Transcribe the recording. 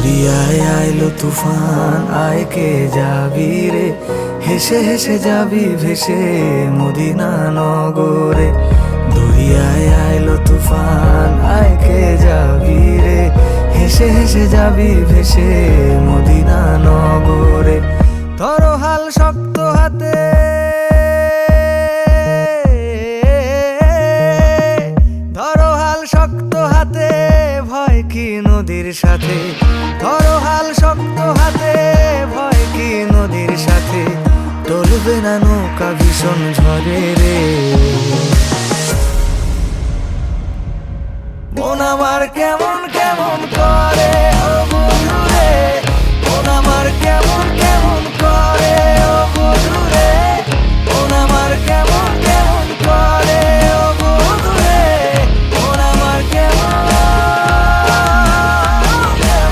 দরিয়ায় আইলো তুফান, আয় কে যাবি রে, হেসে হেসে যাবি ভেসে মদিনা নগরে। দরিয়ায় আইলো তুফান, আয় কে যাবি রে, হেসে হেসে যাবি ভেসে মদিনা নগরে। ধরো হাল শক্ত হাতে, ধরো হাল শক্ত হাতে, ভয় কি নদীর সাথে। ধরো হাল শক্ত হাতে, ভয় কি নদীর সাথে। টলবে না নৌকা ভীষণ ঝড়ে রে, মন আমার কেমন কেমন করে।